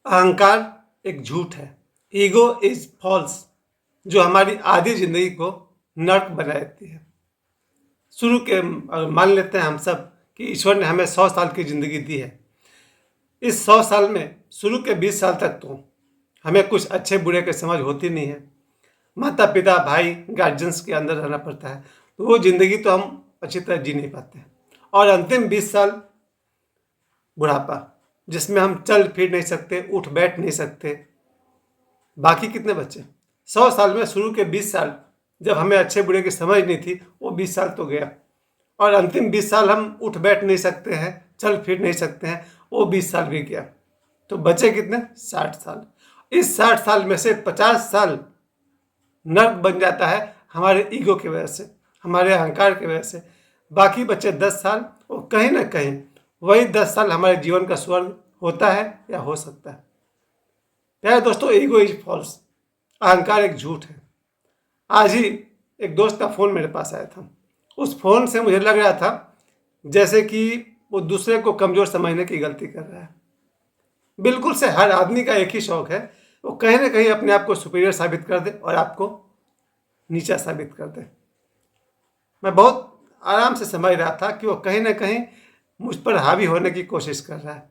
अहंकार एक झूठ है। ईगो इज फॉल्स, जो हमारी आधी जिंदगी को नर्क बना देती है। शुरू के मान लेते हैं हम सब कि ईश्वर ने हमें 100 साल की जिंदगी दी है। इस 100 साल में शुरू के 20 साल तक तो हमें कुछ अच्छे बुरे की समझ होती नहीं है। माता पिता भाई गार्जियंस के अंदर रहना पड़ता है, तो वो ज़िंदगी तो हम अच्छी तरह जी नहीं पाते। और अंतिम 20 साल बुढ़ापा, जिसमें हम चल फिर नहीं सकते, उठ बैठ नहीं सकते। बाकी कितने बच्चे 100 साल में शुरू के 20 साल जब हमें अच्छे बुरे की समझ नहीं थी, वो 20 साल तो गया। और अंतिम 20 साल हम उठ बैठ नहीं सकते हैं, चल फिर नहीं सकते हैं, वो 20 साल भी गया। तो बचे कितने? 60 साल। इस 60 साल में से 50 साल नर्क बन जाता है हमारे ईगो की वजह से, हमारे अहंकार की वजह से। बाकी बचे 10 साल, वो कहीं ना कहीं वही 10 साल हमारे जीवन का स्वर्ग होता है या हो सकता है। प्यारे दोस्तों, ईगो इज फॉल्स, अहंकार एक झूठ है। आज ही एक दोस्त का फ़ोन मेरे पास आया था। उस फ़ोन से मुझे लग रहा था जैसे कि वो दूसरे को कमज़ोर समझने की गलती कर रहा है। बिल्कुल से हर आदमी का एक ही शौक है, वो कहीं ना कहीं अपने आप को सुपीरियर साबित कर दे और आपको नीचा साबित कर दे। मैं बहुत आराम से समझ रहा था कि वो कहीं ना कहीं मुझ पर हावी होने की कोशिश कर रहा है।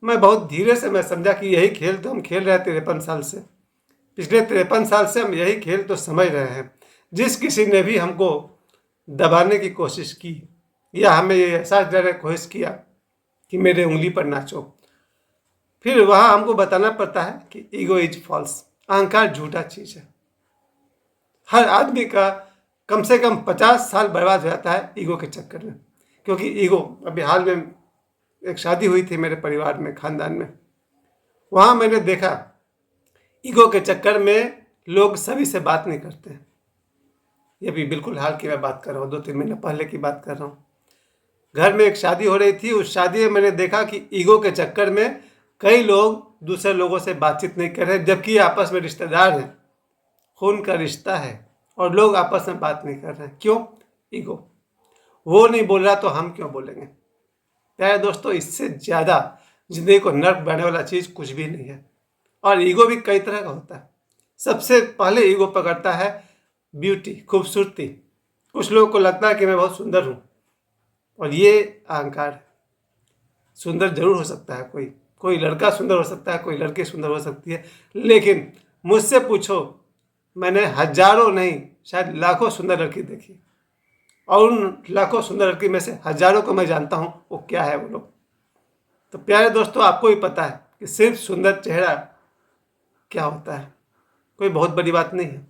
मैं बहुत धीरे से मैं समझा कि यही खेल तो हम खेल रहे हैं 53 साल से। पिछले 53 साल से हम यही खेल तो समझ रहे हैं। जिस किसी ने भी हमको दबाने की कोशिश की या हमें ये एहसास दिलाने की कोशिश किया कि मेरे उंगली पर नाचो, फिर वहाँ हमको बताना पड़ता है कि ईगो इज फॉल्स, अहंकार झूठा चीज़ है। हर आदमी का कम से कम 50 साल बर्बाद हो जाता है ईगो के चक्कर में। क्योंकि ईगो, अभी हाल में एक शादी हुई थी मेरे परिवार में, खानदान में। वहाँ मैंने देखा ईगो के चक्कर में लोग सभी से बात नहीं करते हैं। ये भी बिल्कुल हाल की मैं बात कर रहा हूँ, 2-3 महीने पहले की बात कर रहा हूँ। घर में एक शादी हो रही थी। उस शादी में मैंने देखा कि ईगो के चक्कर में कई लोग दूसरे लोगों से बातचीत नहीं कर रहे, जबकि आपस में रिश्तेदार हैं, खून का रिश्ता है, और लोग आपस में बात नहीं कर रहे हैं। क्यों? ईगो। वो नहीं बोल रहा तो हम क्यों बोलेंगे? प्यारे दोस्तों, इससे ज़्यादा जिंदगी को नर्क बनाने वाला चीज़ कुछ भी नहीं है। और ईगो भी कई तरह का होता है। सबसे पहले ईगो पकड़ता है ब्यूटी, खूबसूरती। कुछ लोगों को लगता है कि मैं बहुत सुंदर हूँ, और ये अहंकार है। सुंदर जरूर हो सकता है, कोई कोई लड़का सुंदर हो सकता है, कोई लड़की सुंदर हो सकती है, लेकिन मुझसे पूछो, मैंने हजारों नहीं शायद लाखों सुंदर लड़की देखी, और उन लाखों सुंदर लड़की में से हजारों को मैं जानता हूँ वो क्या है वो लोग। तो प्यारे दोस्तों, आपको भी पता है कि सिर्फ सुंदर चेहरा क्या होता है, कोई बहुत बड़ी बात नहीं है।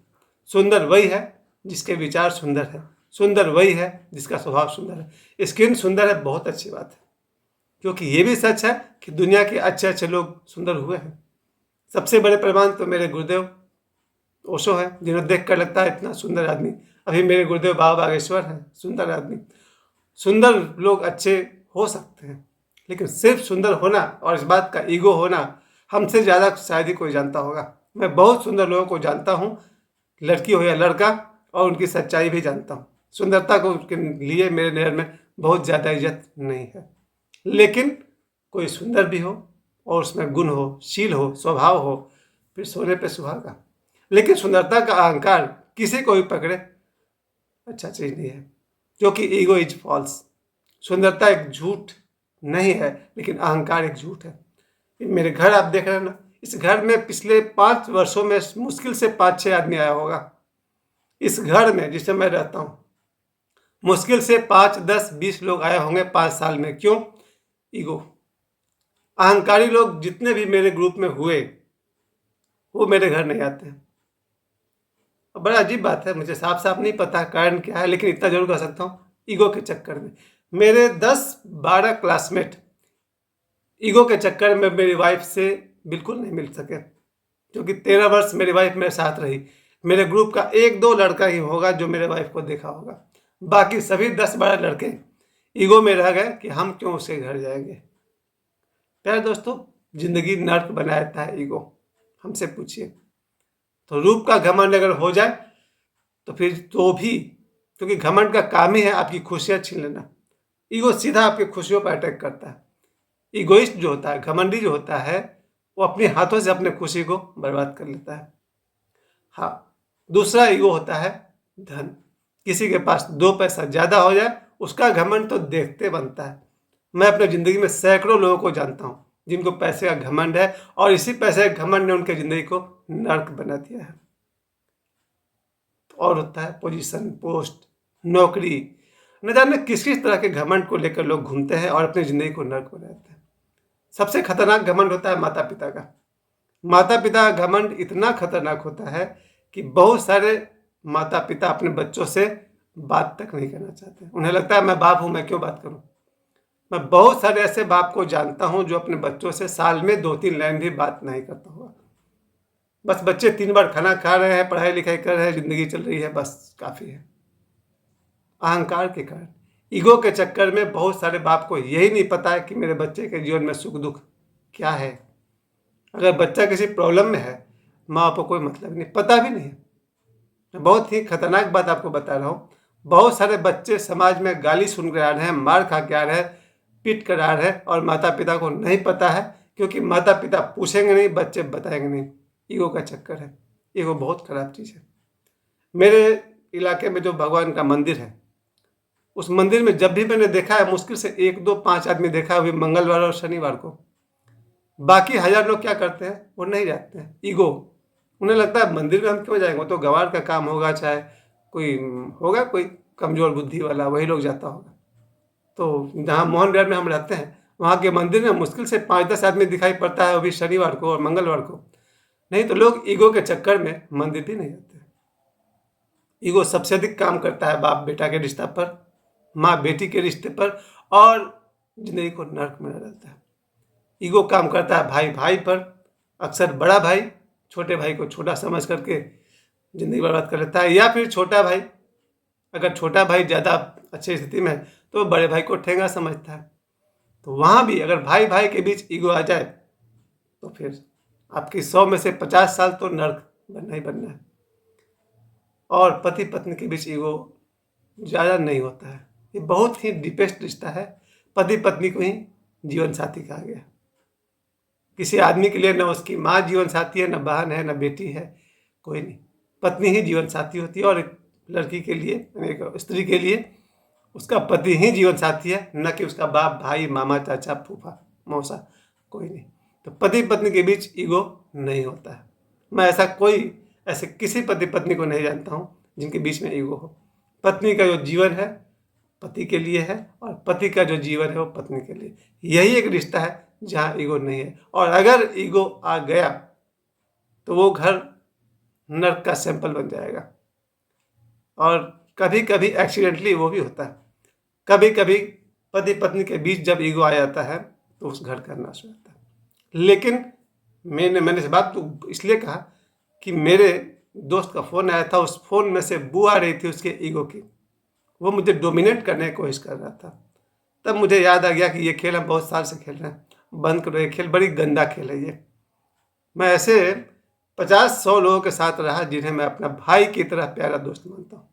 सुंदर वही है जिसके विचार सुंदर है, सुंदर वही है जिसका स्वभाव सुंदर है। स्किन सुंदर है, बहुत अच्छी बात है, क्योंकि ये भी सच है कि दुनिया के अच्छे अच्छे लोग सुंदर हुए हैं। सबसे बड़े प्रमाण तो मेरे गुरुदेव ओशो है, जिन्हें देख कर लगता है इतना सुंदर आदमी। अभी मेरे गुरुदेव बाबा बागेश्वर हैं, सुंदर आदमी। सुंदर लोग अच्छे हो सकते हैं, लेकिन सिर्फ सुंदर होना और इस बात का ईगो होना हमसे ज़्यादा शायद ही कोई जानता होगा। मैं बहुत सुंदर लोगों को जानता हूँ, लड़की हो या लड़का, और उनकी सच्चाई भी जानता हूँ। सुंदरता को के लिए मेरे नज़र में बहुत ज़्यादा इज्जत नहीं है, लेकिन कोई सुंदर भी हो और उसमें गुण हो, शील हो, स्वभाव हो, फिर सोने पे सुहागा। लेकिन सुंदरता का अहंकार किसी को भी पकड़े अच्छा चीज़ नहीं है, क्योंकि ईगो इज फॉल्स। सुंदरता एक झूठ नहीं है, लेकिन अहंकार एक झूठ है। मेरे घर आप देख रहे हैं ना, इस घर में पिछले 5 वर्षों में मुश्किल से 5-6 आदमी आया होगा। इस घर में जिसमें मैं रहता हूँ मुश्किल से 5, 10, 20 लोग आए होंगे 5 साल में। क्यों? ईगो। अहंकारी लोग जितने भी मेरे ग्रुप में हुए वो मेरे घर नहीं आते हैं। बड़ा अजीब बात है, मुझे साफ साफ नहीं पता कारण क्या है, लेकिन इतना जरूर कह सकता हूँ, ईगो के चक्कर में मेरे 10-12 क्लासमेट ईगो के चक्कर में मेरी वाइफ से बिल्कुल नहीं मिल सके, क्योंकि 13 वर्ष मेरी वाइफ मेरे साथ रही। मेरे ग्रुप का 1-2 लड़का ही होगा जो मेरे वाइफ को देखा होगा, बाकी सभी 10-12 लड़के ईगो में रह गए कि हम क्यों उसके घर जाएंगे। प्यारे दोस्तों, जिंदगी नर्क बना देता है ईगो, हमसे पूछिए। तो रूप का घमंड अगर हो जाए तो फिर तो भी, क्योंकि घमंड का काम ही है आपकी खुशियां छीन लेना। ईगो सीधा आपकी खुशियों पर अटैक करता है। ईगोइस्ट जो होता है, घमंडी जो होता है, वो अपने हाथों से अपने खुशी को बर्बाद कर लेता है। हाँ, दूसरा ईगो होता है धन। किसी के पास 2 पैसा ज़्यादा हो जाए, उसका घमंड तो देखते बनता है। मैं अपनी ज़िंदगी में सैकड़ों लोगों को जानता हूँ जिनको पैसे का घमंड है, और इसी पैसे के घमंड ने उनकी ज़िंदगी को नर्क बना दिया है। और होता है पोजीशन, पोस्ट, नौकरी। न जाने किस किस तरह के घमंड को लेकर लोग घूमते हैं और अपनी ज़िंदगी को नर्क बनाते हैं। सबसे खतरनाक घमंड होता है माता पिता का। माता पिता का घमंड इतना खतरनाक होता है कि बहुत सारे माता पिता अपने बच्चों से बात तक नहीं करना चाहते। उन्हें लगता है मैं बाप हूँ, मैं क्यों बात करूँ। मैं बहुत सारे ऐसे बाप को जानता हूँ जो अपने बच्चों से साल में 2-3 लाइन भी बात नहीं करता हुआ। बस बच्चे 3 बार खाना खा रहे हैं, पढ़ाई लिखाई कर रहे हैं, ज़िंदगी चल रही है, बस काफ़ी है। अहंकार के कारण, ईगो के चक्कर में बहुत सारे बाप को यही नहीं पता है कि मेरे बच्चे के जीवन में सुख दुख क्या है। अगर बच्चा किसी प्रॉब्लम में है, माँ बाप को कोई मतलब नहीं, पता भी नहीं है। मैं बहुत ही खतरनाक बात आपको बता रहा हूँ। बहुत सारे बच्चे समाज में गाली सुन कर आ रहे हैं, मार खा के आ रहे हैं, पीट कर आ रहे हैं, और माता पिता को नहीं पता है, क्योंकि माता पिता पूछेंगे नहीं, बच्चे बताएंगे नहीं। ईगो का चक्कर है। ईगो बहुत खराब चीज़ है। मेरे इलाके में जो भगवान का मंदिर है, उस मंदिर में जब भी मैंने देखा है, मुश्किल से 1, 2, 5 आदमी देखा है, वो भी मंगलवार और शनिवार को। बाकी 1000 लोग क्या करते हैं, वो नहीं जाते हैं। ईगो, उन्हें लगता है मंदिर में हम क्यों जाएंगे, वो तो गंवार का काम होगा, चाहे कोई होगा कोई कमज़ोर बुद्धि वाला, वही लोग जाता होगा। तो जहाँ मोहन विहार में हम रहते हैं, वहाँ के मंदिर में मुश्किल से 5-10 आदमी दिखाई पड़ता है, वो भी शनिवार को और मंगलवार को। नहीं तो लोग ईगो के चक्कर में मंदिर भी नहीं जाते। ईगो सबसे अधिक काम करता है बाप बेटा के रिश्ता पर, माँ बेटी के रिश्ते पर, और जिंदगी को नर्क में डालता है। ईगो काम करता है भाई भाई पर। अक्सर बड़ा भाई छोटे भाई को छोटा समझ करके ज़िंदगी बर्बाद कर लेता है, या फिर छोटा भाई, अगर छोटा भाई ज़्यादा अच्छी स्थिति में है तो बड़े भाई को ठेंगा समझता है। तो वहाँ भी अगर भाई भाई के बीच ईगो आ जाए तो फिर आपकी 100 में से 50 साल तो नर्क बनना ही बनना है। और पति पत्नी के बीच ईगो ज़्यादा नहीं होता है, ये बहुत ही डीपेस्ट रिश्ता है। पति पत्नी को ही जीवन साथी कहा गया। किसी आदमी के लिए न उसकी माँ जीवन साथी है, न बहन है, न बेटी है, कोई नहीं। पत्नी ही जीवन साथी होती है, और एक लड़की के लिए, एक स्त्री के लिए उसका पति ही जीवन साथी है, न कि उसका बाप, भाई, मामा, चाचा, फूफा, मौसा, कोई नहीं। तो पति पत्नी के बीच ईगो नहीं होता है। मैं ऐसे किसी पति पत्नी को नहीं जानता हूँ जिनके बीच में ईगो हो। पत्नी का जो जीवन है पति के लिए है, और पति का जो जीवन है वो पत्नी के लिए। यही एक रिश्ता है जहाँ ईगो नहीं है। और अगर ईगो आ गया तो वो घर नर्क का सैंपल बन जाएगा। और कभी कभी एक्सीडेंटली वो भी होता है। कभी कभी पति पत्नी के बीच जब ईगो आ जाता है तो उस घर का नाश हो जाता है। लेकिन मैंने इस बात तो इसलिए कहा कि मेरे दोस्त का फ़ोन आया था, उस फ़ोन में से बू आ रही थी उसके ईगो की। वो मुझे डोमिनेट करने की कोशिश कर रहा था। तब मुझे याद आ गया कि ये खेल हम बहुत साल से खेल रहे हैं, बंद करो ये खेल, बड़ी गंदा खेल है ये। मैं ऐसे 50-100 लोगों के साथ रहा जिन्हें मैं अपना भाई की तरह प्यारा दोस्त मानता हूँ,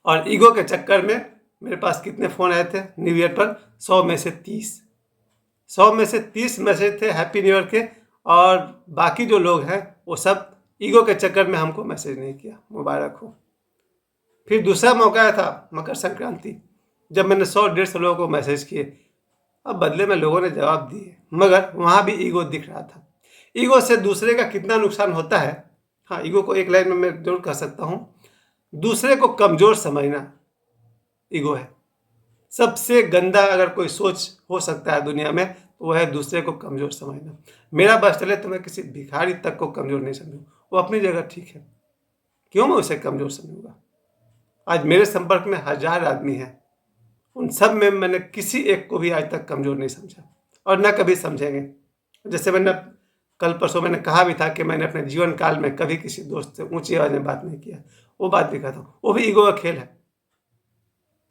और ईगो के चक्कर में मेरे पास कितने फ़ोन आए थे न्यू ईयर पर, 100 में से 30 मैसेज थे हैप्पी न्यू ईयर के, और बाकी जो लोग हैं वो सब ईगो के चक्कर में हमको मैसेज नहीं किया मुबारक हो। फिर दूसरा मौका आया था मकर संक्रांति, जब मैंने 100-150 लोगों को मैसेज किए। अब बदले में लोगों ने जवाब दिए, मगर वहाँ भी ईगो दिख रहा था। ईगो से दूसरे का कितना नुकसान होता है, हाँ, ईगो को एक लाइन में मैं जरूर कह सकता हूँ, दूसरे को कमज़ोर समझना ईगो है। सबसे गंदा अगर कोई सोच हो सकता है दुनिया में तो वह है दूसरे को कमज़ोर समझना। मेरा बस चले तो मैं किसी भिखारी तक को कमज़ोर नहीं समझूँ, वो अपनी जगह ठीक है, क्यों मैं उसे कमज़ोर समझूंगा। आज मेरे संपर्क में 1000 आदमी हैं, उन सब में मैंने किसी एक को भी आज तक कमज़ोर नहीं समझा, और न कभी समझेंगे। जैसे मैंने कल परसों मैंने कहा भी था कि मैंने अपने जीवन काल में कभी किसी दोस्त से ऊंची आवाज़ में बात नहीं किया, वो बात दिखाता हूँ, वो भी ईगो का खेल है।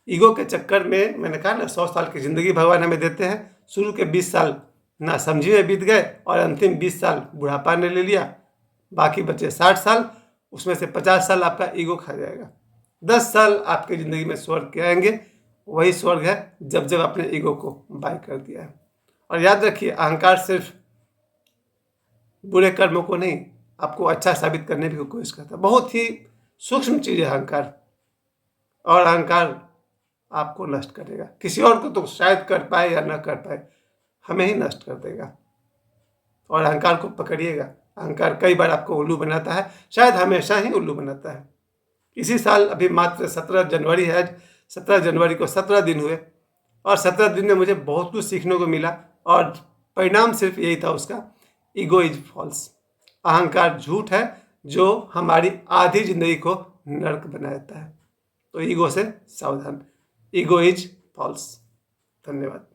ईगो के चक्कर में मैंने कहा ना, 100 साल की ज़िंदगी भगवान हमें देते हैं। शुरू के 20 साल ना समझी में बीत गए, और अंतिम 20 साल बुढ़ापा ने ले लिया, बाकी बचे 60 साल, उसमें से 50 साल आपका ईगो खा जाएगा। 10 साल आपकी ज़िंदगी में स्वर्ग के आएंगे, वही स्वर्ग है जब जब अपने ईगो को बाय कर दिया है। और याद रखिए, अहंकार सिर्फ बुरे कर्मों को नहीं, आपको अच्छा साबित करने की कोशिश करता है। बहुत ही सूक्ष्म चीज़ है अहंकार, और अहंकार आपको नष्ट करेगा। किसी और को तो शायद कर पाए या न कर पाए, हमें ही नष्ट कर देगा। और अहंकार को पकड़िएगा, अहंकार कई बार आपको उल्लू बनाता है, शायद हमेशा ही उल्लू बनाता है। इसी साल अभी मात्र 17 जनवरी है, 17 जनवरी को 17 दिन हुए, और 17 दिन में मुझे बहुत कुछ सीखने को मिला, और परिणाम सिर्फ यही था उसका, ईगो इज फॉल्स। अहंकार झूठ है जो हमारी आधी जिंदगी को नर्क बना देता है। तो ईगो से सावधान, ईगो इज फॉल्स। धन्यवाद।